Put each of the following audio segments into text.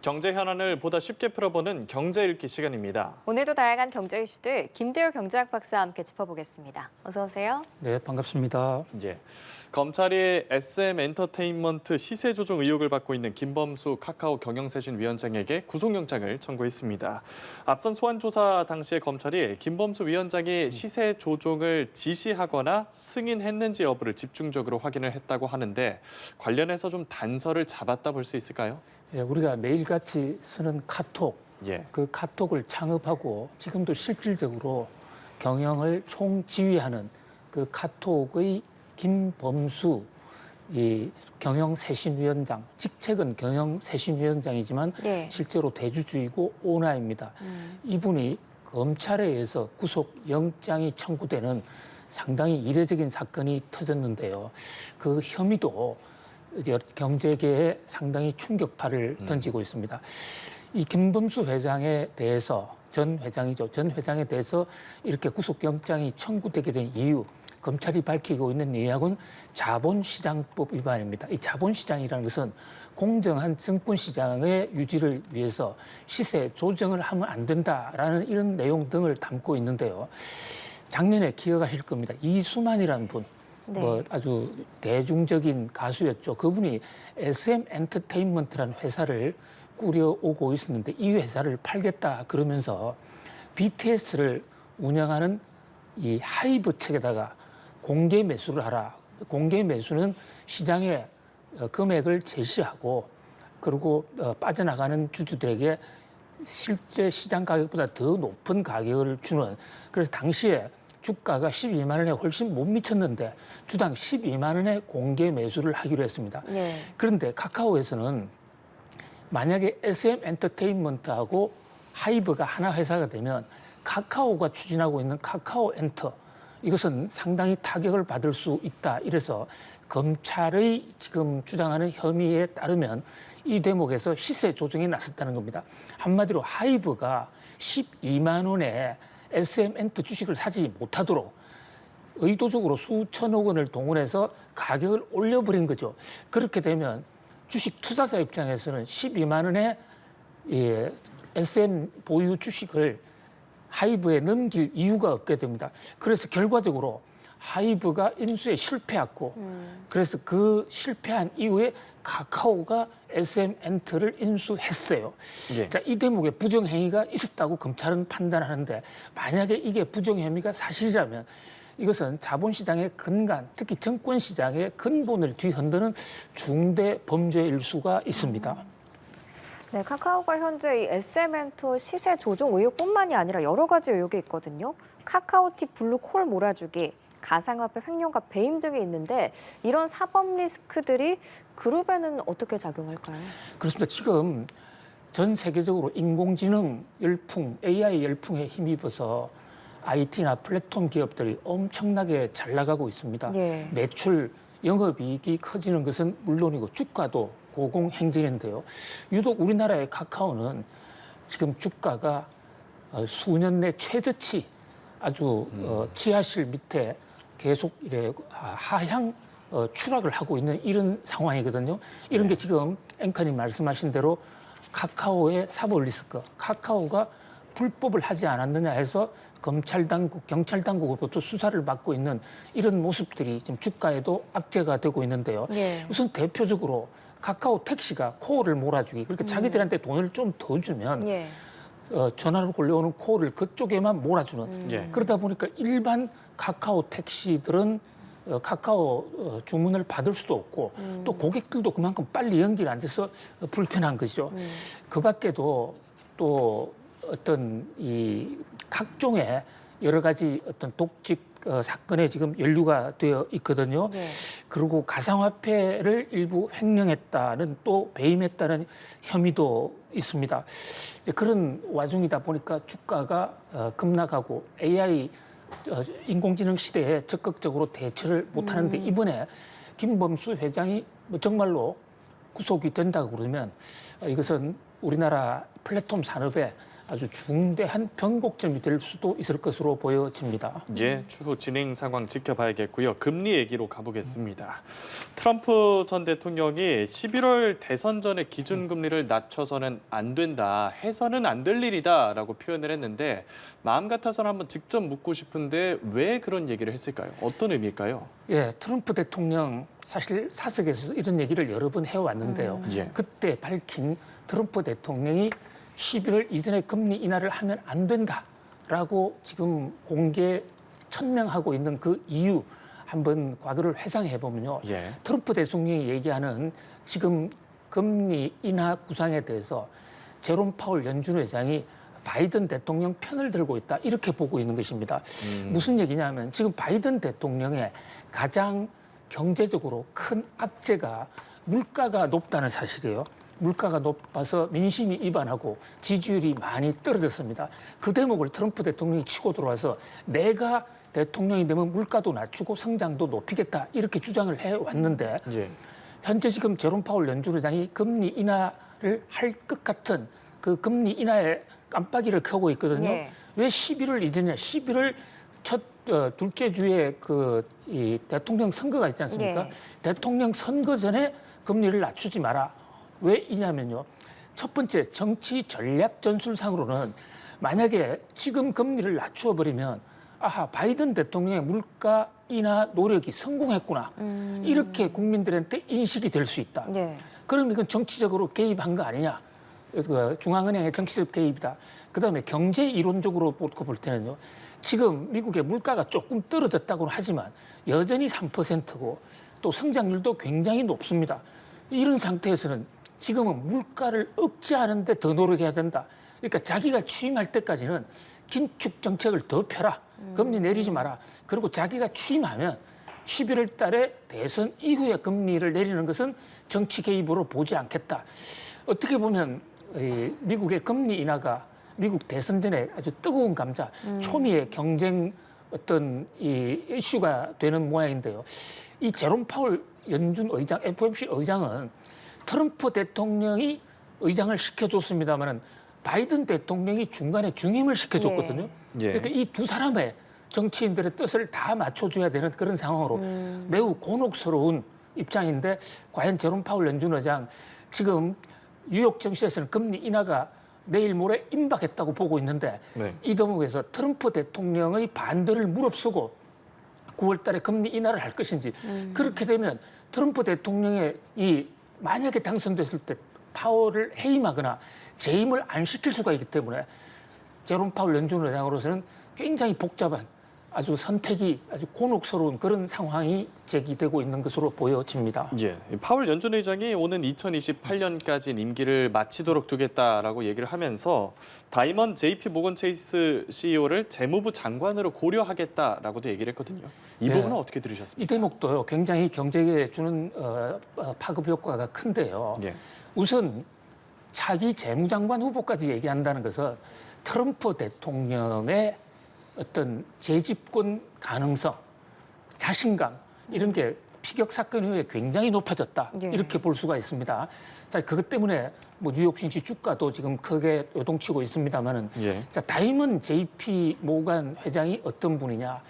경제 현안을 보다 쉽게 풀어보는 경제 읽기 시간입니다. 오늘도 다양한 경제 이슈들 김대호 경제학 박사와 함께 짚어보겠습니다. 어서 오세요. 네, 반갑습니다. 예, 검찰이 SM 엔터테인먼트 시세 조종 의혹을 받고 있는 김범수 카카오 경영쇄신위원장에게 구속영장을 청구했습니다. 앞선 소환 조사 당시에 검찰이 김범수 위원장이 시세 조종을 지시하거나 승인했는지 여부를 집중적으로 확인을 했다고 하는데 관련해서 좀 단서를 잡았다 볼 수 있을까요? 예, 우리가 매일같이 쓰는 카톡, 예. 그 카톡을 창업하고 지금도 실질적으로 경영을 총지휘하는 그 카톡의 김범수 이 경영쇄신위원장, 직책은 경영쇄신위원장이지만 네. 실제로 대주주이고 오너입니다. 이분이 검찰에 의해서 구속영장이 청구되는 상당히 이례적인 사건이 터졌는데요. 그 혐의도 경제계에 상당히 충격파를 던지고 있습니다. 이 김범수 회장에 대해서 전 회장이죠. 전 회장에 대해서 이렇게 구속영장이 청구되게 된 이유, 검찰이 밝히고 있는 내용은 자본시장법 위반입니다. 이 자본시장이라는 것은 공정한 증권시장의 유지를 위해서 시세 조정을 하면 안 된다라는 이런 내용 등을 담고 있는데요. 작년에 기억하실 겁니다. 이수만이라는 분. 네. 아주 대중적인 가수였죠. 그분이 SM 엔터테인먼트라는 회사를 꾸려오고 있었는데 이 회사를 팔겠다 그러면서 BTS를 운영하는 이 하이브 측에다가 공개 매수를 하라. 공개 매수는 시장에 금액을 제시하고 그리고 빠져나가는 주주들에게 실제 시장 가격보다 더 높은 가격을 주는, 그래서 당시에 주가가 12만 원에 훨씬 못 미쳤는데 주당 12만 원에 공개 매수를 하기로 했습니다. 네. 그런데 카카오에서는 만약에 SM 엔터테인먼트하고 하이브가 하나 회사가 되면 카카오가 추진하고 있는 카카오 엔터, 이것은 상당히 타격을 받을 수 있다. 이래서 검찰의 지금 주장하는 혐의에 따르면 이 대목에서 시세 조정에 나섰다는 겁니다. 한마디로 하이브가 12만 원에 SM 엔터 주식을 사지 못하도록 의도적으로 수천억 원을 동원해서 가격을 올려버린 거죠. 그렇게 되면 주식 투자자 입장에서는 12만 원에 SM 보유 주식을 하이브에 넘길 이유가 없게 됩니다. 그래서 결과적으로 하이브가 인수에 실패했고 그래서 그 실패한 이후에 카카오가 SM 엔터를 인수했어요. 예. 자, 이 대목에 부정행위가 있었다고 검찰은 판단하는데 만약에 이게 부정행위가 사실이라면 이것은 자본시장의 근간, 특히 증권시장의 근본을 뒤흔드는 중대 범죄일 수가 있습니다. 네, 카카오가 현재 이 SM엔터 시세 조종 의혹뿐만이 아니라 여러 가지 의혹이 있거든요. 카카오티 블루 콜 몰아주기, 가상화폐 횡령과 배임 등이 있는데 이런 사법 리스크들이 그룹에는 어떻게 작용할까요? 그렇습니다. 지금 전 세계적으로 인공지능 열풍, AI 열풍에 힘입어서 IT나 플랫폼 기업들이 엄청나게 잘 나가고 있습니다. 예. 매출, 영업이익이 커지는 것은 물론이고 주가도 고공행진인데요. 유독 우리나라의 카카오는 지금 주가가 수년 내 최저치, 아주 지하실 밑에 계속 이래 하향 추락을 하고 있는 이런 상황이거든요. 이런 게 지금 앵커님 말씀하신 대로 카카오의 사법 리스크, 카카오가 불법을 하지 않았느냐 해서 검찰 당국, 경찰 당국으로부터 수사를 받고 있는 이런 모습들이 지금 주가에도 악재가 되고 있는데요. 네. 우선 대표적으로 카카오 택시가 콜을 몰아주기, 그러니까 자기들한테 돈을 좀 더 주면 예. 전화로 걸려오는 콜을 그쪽에만 몰아주는. 예. 그러다 보니까 일반 카카오 택시들은 카카오 주문을 받을 수도 없고 또 고객들도 그만큼 빨리 연결이 안 돼서 불편한 것이죠. 그 밖에도 또 어떤 이 각종의 여러 가지 어떤 독직 사건에 지금 연루가 되어 있거든요. 네. 그리고 가상화폐를 일부 횡령했다는, 또 배임했다는 혐의도 있습니다. 그런 와중이다 보니까 주가가 급락하고 AI 인공지능 시대에 적극적으로 대처를 못하는데 이번에 김범수 회장이 정말로 구속이 된다고 그러면 이것은 우리나라 플랫폼 산업에 아주 중대한 변곡점이 될 수도 있을 것으로 보여집니다. 예, 추후 진행 상황 지켜봐야겠고요. 금리 얘기로 가보겠습니다. 트럼프 전 대통령이 11월 대선 전에 기준금리를 낮춰서는 안 된다, 해서는 안 될 일이다라고 표현을 했는데 마음 같아서는 한번 직접 묻고 싶은데 왜 그런 얘기를 했을까요? 어떤 의미일까요? 예, 트럼프 대통령 사실 사석에서 이런 얘기를 여러 번 해왔는데요. 예. 그때 밝힌 트럼프 대통령이 11월 이전에 금리 인하를 하면 안 된다라고 지금 공개 천명하고 있는 그 이유 한번 과거를 회상해 보면요. 예. 트럼프 대통령이 얘기하는 지금 금리 인하 구상에 대해서 제롬 파월 연준 의장이 바이든 대통령 편을 들고 있다 이렇게 보고 있는 것입니다. 무슨 얘기냐면 지금 바이든 대통령의 가장 경제적으로 큰 악재가 물가가 높다는 사실이에요. 물가가 높아서 민심이 이반하고 지지율이 많이 떨어졌습니다. 그 대목을 트럼프 대통령이 치고 들어와서 내가 대통령이 되면 물가도 낮추고 성장도 높이겠다 이렇게 주장을 해왔는데 예. 현재 지금 제롬 파월 연준 의장이 금리 인하를 할 것 같은 그 금리 인하에 깜빡이를 켜고 있거든요. 예. 왜 11월 이전이냐? 11월 둘째 주에 이 대통령 선거가 있지 않습니까? 예. 대통령 선거 전에 금리를 낮추지 마라. 왜 이냐면요. 첫 번째 정치 전략 전술상으로는 만약에 지금 금리를 낮추어 버리면 아하 바이든 대통령의 물가 인하 노력이 성공했구나. 이렇게 국민들한테 인식이 될 수 있다. 예. 그럼 이건 정치적으로 개입한 거 아니냐? 그 중앙은행의 정치적 개입이다. 그다음에 경제 이론적으로 놓고 볼 때는요. 지금 미국의 물가가 조금 떨어졌다고는 하지만 여전히 3%고 또 성장률도 굉장히 높습니다. 이런 상태에서는 지금은 물가를 억제하는 데 더 노력해야 된다. 그러니까 자기가 취임할 때까지는 긴축 정책을 더 펴라. 금리 내리지 마라. 그리고 자기가 취임하면 11월 달에 대선 이후에 금리를 내리는 것은 정치 개입으로 보지 않겠다. 어떻게 보면 미국의 금리 인하가 미국 대선 전에 아주 뜨거운 감자, 초미의 경쟁 어떤 이 이슈가 되는 모양인데요. 이 제롬 파월 연준 의장, FOMC 의장은 트럼프 대통령이 의장을 시켜줬습니다만은 바이든 대통령이 중간에 중임을 시켜줬거든요. 예. 그러니까 이 두 사람의 정치인들의 뜻을 다 맞춰줘야 되는 그런 상황으로 매우 곤혹스러운 입장인데 과연 제롬 파월 연준 의장 지금 뉴욕 증시에서는 금리 인하가 내일 모레 임박했다고 보고 있는데 네. 이 대목에서 트럼프 대통령의 반대를 무릅쓰고 9월 달에 금리 인하를 할 것인지 그렇게 되면 트럼프 대통령의 이 만약에 당선됐을 때 파월을 해임하거나 재임을 안 시킬 수가 있기 때문에 제롬 파월 연준 의장으로서는 굉장히 복잡한 아주 선택이 아주 곤혹스러운 그런 상황이 제기되고 있는 것으로 보여집니다. 예, 파월 연준 의장이 오는 2028년까지 임기를 마치도록 두겠다라고 얘기를 하면서 다이먼 JP 모건 체이스 CEO를 재무부 장관으로 고려하겠다라고도 얘기를 했거든요. 이 네. 부분은 어떻게 들으셨습니까? 이 대목도요, 굉장히 경제에 주는 파급 효과가 큰데요. 예. 우선 차기 재무장관 후보까지 얘기한다는 것은 트럼프 대통령의 어떤 재집권 가능성, 자신감 이런 게 피격 사건 이후에 굉장히 높아졌다. 예. 이렇게 볼 수가 있습니다. 자, 그것 때문에 뭐 뉴욕 증시 주가도 지금 크게 요동치고 있습니다만은 예. 자, 다이먼 JP 모간 회장이 어떤 분이냐?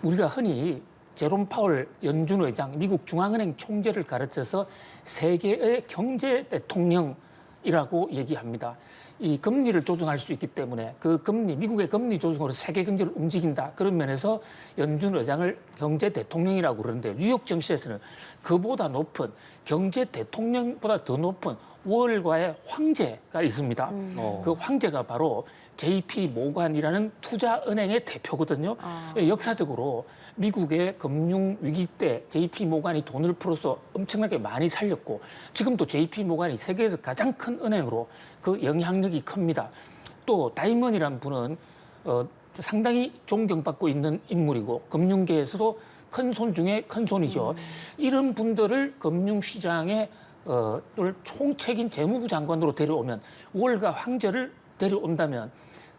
우리가 흔히 제롬 파월 연준 의장, 미국 중앙은행 총재를 가르쳐서 세계의 경제 대통령이라고 얘기합니다. 이 금리를 조정할 수 있기 때문에 그 금리, 미국의 금리 조정으로 세계 경제를 움직인다. 그런 면에서 연준 의장을 경제 대통령이라고 그러는데 뉴욕 증시에서는 그보다 높은 경제 대통령보다 더 높은 월가의 황제가 있습니다. 그 황제가 바로 JP 모간이라는 투자은행의 대표거든요. 역사적으로 미국의 금융 위기 때 JP 모간이 돈을 풀어서 엄청나게 많이 살렸고 지금도 JP 모간이 세계에서 가장 큰 은행으로 그 영향력이 큽니다. 또 다이먼이라는 분은 상당히 존경받고 있는 인물이고 금융계에서도 큰 손 중에 큰 손이죠. 이런 분들을 금융시장에 총책인 재무부 장관으로 데려오면 월가 황제를 데려온다면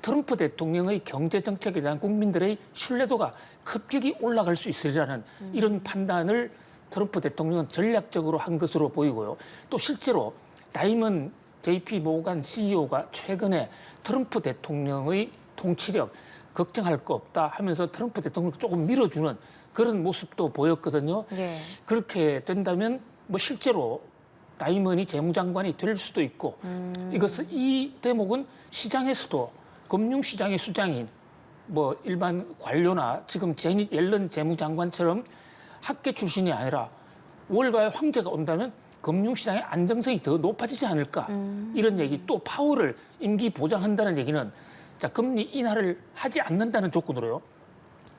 트럼프 대통령의 경제 정책에 대한 국민들의 신뢰도가 급격히 올라갈 수 있으리라는 이런 판단을 트럼프 대통령은 전략적으로 한 것으로 보이고요. 또 실제로 다이먼 JP 모간 CEO가 최근에 트럼프 대통령의 통치력 걱정할 거 없다 하면서 트럼프 대통령을 조금 밀어주는 그런 모습도 보였거든요. 예. 그렇게 된다면 뭐 실제로 다이먼이 재무장관이 될 수도 있고 이 대목은 시장에서도 금융시장의 수장인 뭐 일반 관료나 지금 제닛 옐런 재무장관처럼 학계 출신이 아니라 월가의 황제가 온다면 금융시장의 안정성이 더 높아지지 않을까 이런 얘기. 또 파월을 임기 보장한다는 얘기는 자 금리 인하를 하지 않는다는 조건으로요.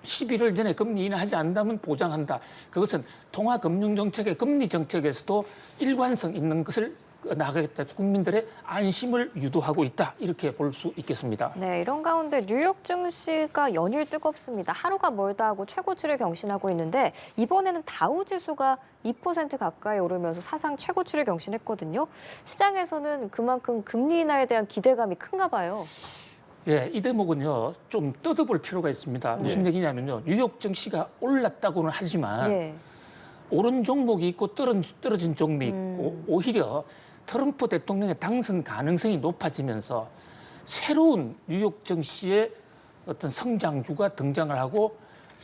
11월 전에 금리 인하하지 않는다면 보장한다. 그것은 통화금융정책의 금리 정책에서도 일관성 있는 것을 나가겠다. 국민들의 안심을 유도하고 있다. 이렇게 볼 수 있겠습니다. 네, 이런 가운데 뉴욕 증시가 연일 뜨겁습니다. 하루가 멀다 하고 최고치를 경신하고 있는데 이번에는 다우 지수가 2% 가까이 오르면서 사상 최고치를 경신했거든요. 시장에서는 그만큼 금리 인하에 대한 기대감이 큰가 봐요. 예, 이 대목은요, 좀 뜯어볼 필요가 있습니다. 무슨 얘기냐면요, 뉴욕 증시가 올랐다고는 하지만 예. 오른 종목이 있고 떨어진 종목이 있고 오히려 트럼프 대통령의 당선 가능성이 높아지면서 새로운 뉴욕 증시의 어떤 성장주가 등장을 하고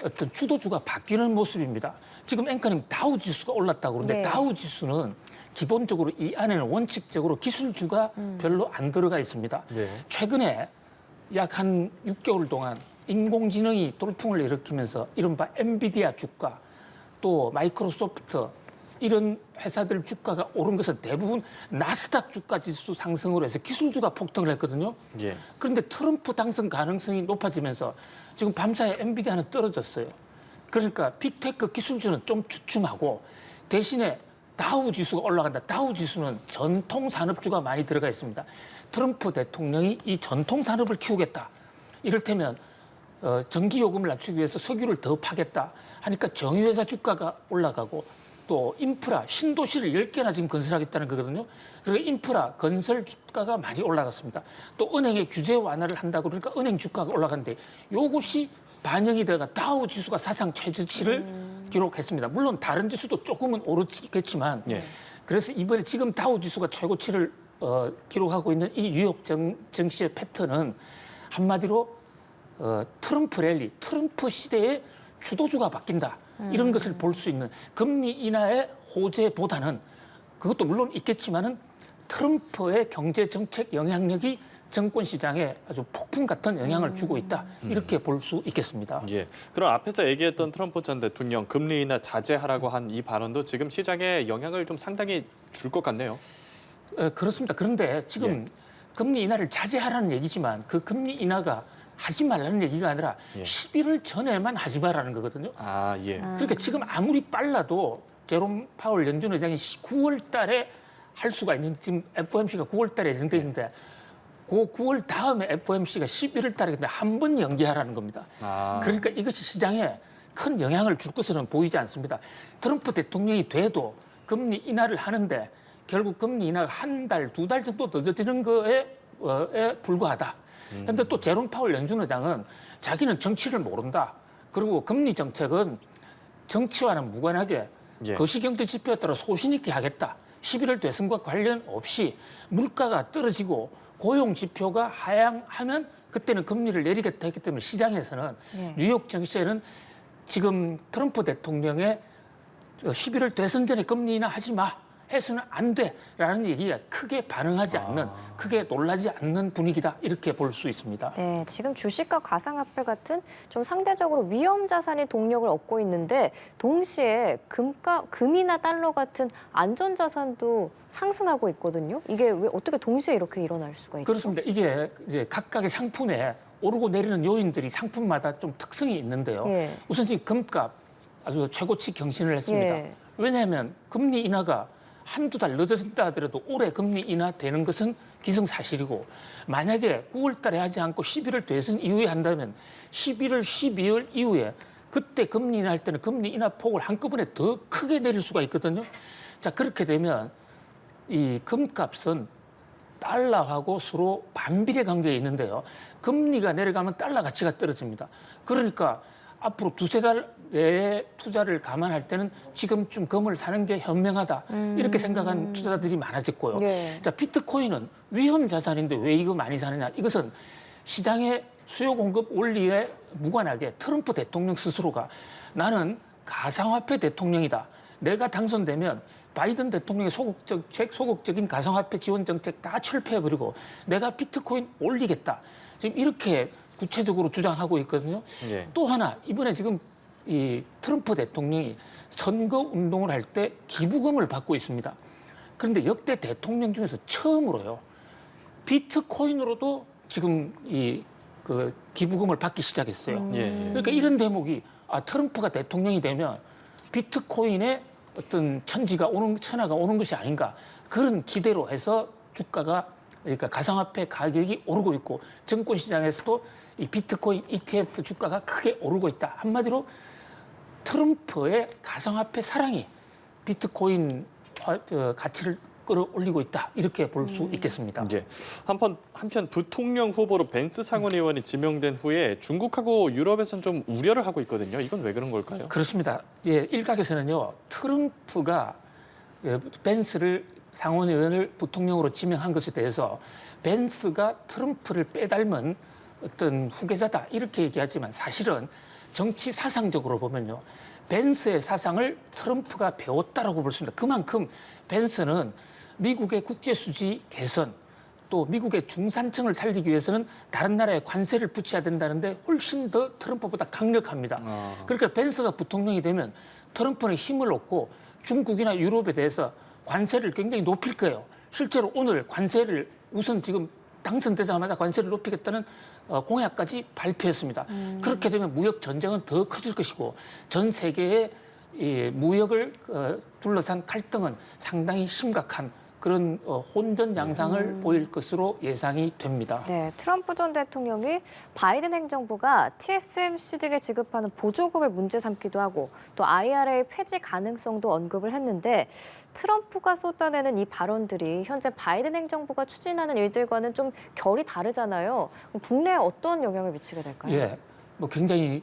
어떤 주도주가 바뀌는 모습입니다. 지금 앵커님 다우 지수가 올랐다고 그러는데 네. 다우 지수는 기본적으로 이 안에는 원칙적으로 기술주가 별로 안 들어가 있습니다. 네. 최근에 약 한 6개월 동안 인공지능이 돌풍을 일으키면서 이른바 엔비디아 주가 또 마이크로소프트 이런 회사들 주가가 오른 것은 대부분 나스닥 주가 지수 상승으로 해서 기술주가 폭등을 했거든요. 예. 그런데 트럼프 당선 가능성이 높아지면서 지금 밤사이 엔비디아는 떨어졌어요. 그러니까 빅테크 기술주는 좀 주춤하고 대신에 다우 지수가 올라간다. 다우 지수는 전통 산업주가 많이 들어가 있습니다. 트럼프 대통령이 이 전통 산업을 키우겠다. 이를테면 전기요금을 낮추기 위해서 석유를 더 파겠다 하니까 정유회사 주가가 올라가고 또 인프라, 신도시를 10개나 지금 건설하겠다는 거거든요. 그리고 인프라, 건설 주가가 많이 올라갔습니다. 또 은행의 규제 완화를 한다고 그러니까 은행 주가가 올라갔는데 이것이 반영이 돼가 다우 지수가 사상 최저치를 기록했습니다. 물론 다른 지수도 조금은 오르겠지만 예. 그래서 이번에 지금 다우 지수가 최고치를 기록하고 있는 이 뉴욕 증시의 패턴은 한마디로 트럼프 랠리, 트럼프 시대의 주도주가 바뀐다. 이런 것을 볼 수 있는 금리 인하의 호재보다는 그것도 물론 있겠지만은 트럼프의 경제 정책 영향력이 정권 시장에 아주 폭풍 같은 영향을 주고 있다. 이렇게 볼 수 있겠습니다. 예. 그럼 앞에서 얘기했던 트럼프 전 대통령 금리 인하 자제하라고 한 이 발언도 지금 시장에 영향을 좀 상당히 줄 것 같네요. 그렇습니다. 그런데 지금 금리 인하를 자제하라는 얘기지만 그 금리 인하가 하지 말라는 얘기가 아니라 11월 전에만 하지 말라는 거거든요. 아, 예. 그러니까 지금 아무리 빨라도 제롬 파월 연준 의장이 9월 달에 할 수가 있는데 지금 FOMC가 9월 달에 예정돼 있는데 그 9월 다음에 FOMC가 11월 달에 한 번 연기하라는 겁니다. 아. 그러니까 이것이 시장에 큰 영향을 줄 것으로는 보이지 않습니다. 트럼프 대통령이 돼도 금리 인하를 하는데 결국 금리 인하가 한 달, 2달 정도 늦어지는 거에 불과하다. 그런데 또 제롬 파월 연준 의장은 자기는 정치를 모른다. 그리고 금리 정책은 정치와는 무관하게 거시경제 지표에 따라 소신 있게 하겠다. 11월 대선과 관련 없이 물가가 떨어지고 고용 지표가 하향하면 그때는 금리를 내리겠다 했기 때문에 시장에서는 뉴욕 증시에는 지금 트럼프 대통령의 11월 대선 전에 금리 인하 하지 마. 해서는 안 돼라는 얘기가 크게 반응하지 않는, 크게 놀라지 않는 분위기다 이렇게 볼 수 있습니다. 네, 지금 주식과 가상화폐 같은 좀 상대적으로 위험 자산이 동력을 얻고 있는데 동시에 금이나 달러 같은 안전 자산도 상승하고 있거든요. 이게 왜 어떻게 동시에 이렇게 일어날 수가 있죠? 그렇습니다. 이게 이제 각각의 상품에 오르고 내리는 요인들이 상품마다 좀 특성이 있는데요. 예. 우선 지금 금값 아주 최고치 경신을 했습니다. 예. 왜냐하면 금리 인하가 한두 달 늦어진다 하더라도 올해 금리 인하되는 것은 기승사실이고 만약에 9월 달에 하지 않고 11월 대선 이후에 한다면 11월, 12월 이후에 그때 금리 인하할 때는 금리 인하 폭을 한꺼번에 더 크게 내릴 수가 있거든요. 자, 그렇게 되면 이 금값은 달러하고 서로 반비례 관계에 있는데요. 금리가 내려가면 달러 가치가 떨어집니다. 그러니까 앞으로 두세 달 내에 투자를 감안할 때는 지금쯤 금을 사는 게 현명하다. 이렇게 생각한 투자자들이 많아졌고요. 예. 자, 비트코인은 위험 자산인데 왜 이거 많이 사느냐? 이것은 시장의 수요 공급 원리에 무관하게 트럼프 대통령 스스로가 나는 가상화폐 대통령이다. 내가 당선되면 바이든 대통령의 소극적인 가상화폐 지원 정책 다 철폐해버리고 내가 비트코인 올리겠다. 지금 이렇게 구체적으로 주장하고 있거든요. 예. 또 하나 이번에 지금 이 트럼프 대통령이 선거 운동을 할 때 기부금을 받고 있습니다. 그런데 역대 대통령 중에서 처음으로요. 비트코인으로도 지금 그 기부금을 받기 시작했어요. 예. 그러니까 이런 대목이 트럼프가 대통령이 되면 비트코인의 어떤 천하가 오는 것이 아닌가 그런 기대로 해서 주가가 그러니까 가상화폐 가격이 오르고 있고 증권 시장에서도 이 비트코인 ETF 주가가 크게 오르고 있다. 한마디로 트럼프의 가상화폐 사랑이 비트코인 가치를 끌어올리고 있다. 이렇게 볼 수 있겠습니다. 예. 한편 부통령 후보로 벤스 상원 의원이 지명된 후에 중국하고 유럽에서는 좀 우려를 하고 있거든요. 이건 왜 그런 걸까요? 그렇습니다. 예, 일각에서는요. 트럼프가 벤스를 상원 의원을 부통령으로 지명한 것에 대해서 벤스가 트럼프를 빼닮은 어떤 후계자다 이렇게 얘기하지만 사실은 정치 사상적으로 보면요. 벤스의 사상을 트럼프가 배웠다라고 볼 수 있습니다. 그만큼 벤스는 미국의 국제 수지 개선 또 미국의 중산층을 살리기 위해서는 다른 나라에 관세를 붙여야 된다는데 훨씬 더 트럼프보다 강력합니다. 그러니까 벤스가 부통령이 되면 트럼프는 힘을 얻고 중국이나 유럽에 대해서 관세를 굉장히 높일 거예요. 실제로 오늘 관세를 우선 지금 당선되자마자 관세를 높이겠다는 공약까지 발표했습니다. 그렇게 되면 무역 전쟁은 더 커질 것이고 전 세계의 이 무역을 둘러싼 갈등은 상당히 심각한 그런 혼전 양상을 보일 것으로 예상이 됩니다. 네, 트럼프 전 대통령이 바이든 행정부가 TSMC 등에 지급하는 보조금을 문제 삼기도 하고 또 IRA 폐지 가능성도 언급을 했는데 트럼프가 쏟아내는 이 발언들이 현재 바이든 행정부가 추진하는 일들과는 좀 결이 다르잖아요. 그럼 국내에 어떤 영향을 미치게 될까요? 예. 뭐 굉장히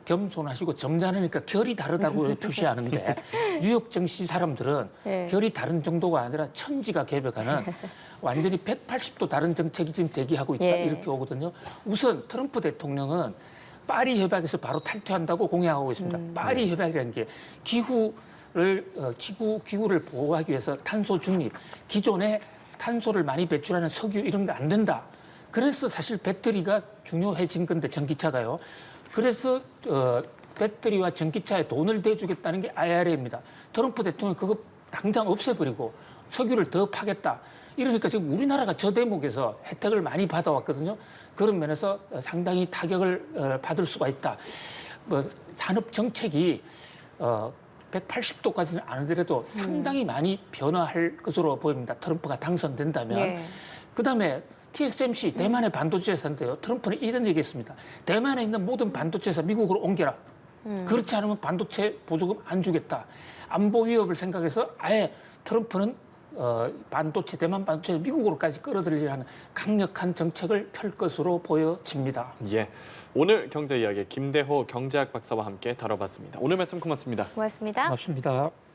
겸손하시고 점잖으니까 결이 다르다고 표시하는데 뉴욕 증시 사람들은 네. 결이 다른 정도가 아니라 천지가 개벽하는 완전히 180도 다른 정책이 지금 대기하고 있다 예. 이렇게 오거든요. 우선 트럼프 대통령은 파리 협약에서 바로 탈퇴한다고 공약하고 있습니다. 파리 협약이라는 게 지구 기후를 보호하기 위해서 탄소 중립, 기존에 탄소를 많이 배출하는 석유 이런 거 안 된다. 그래서 사실 배터리가 중요해진 건데 전기차가요. 그래서 배터리와 전기차에 돈을 대주겠다는 게 IRA입니다. 트럼프 대통령이 그거 당장 없애버리고 석유를 더 파겠다. 이러니까 지금 우리나라가 저 대목에서 혜택을 많이 받아왔거든요. 그런 면에서 상당히 타격을 받을 수가 있다. 산업 정책이 180도까지는 안 하더라도 상당히 많이 변화할 것으로 보입니다. 트럼프가 당선된다면. 예. 그다음에 TSMC 대만의 반도체 회사인데요. 트럼프는 이런 얘기했습니다. 대만에 있는 모든 반도체 회사 미국으로 옮겨라. 그렇지 않으면 반도체 보조금 안 주겠다. 안보 위협을 생각해서 아예 트럼프는 대만 반도체를 미국으로까지 끌어들이려 하는 강력한 정책을 펼 것으로 보여집니다. 예. 오늘 경제 이야기 김대호 경제학 박사와 함께 다뤄봤습니다. 오늘 말씀 고맙습니다. 고맙습니다. 고맙습니다.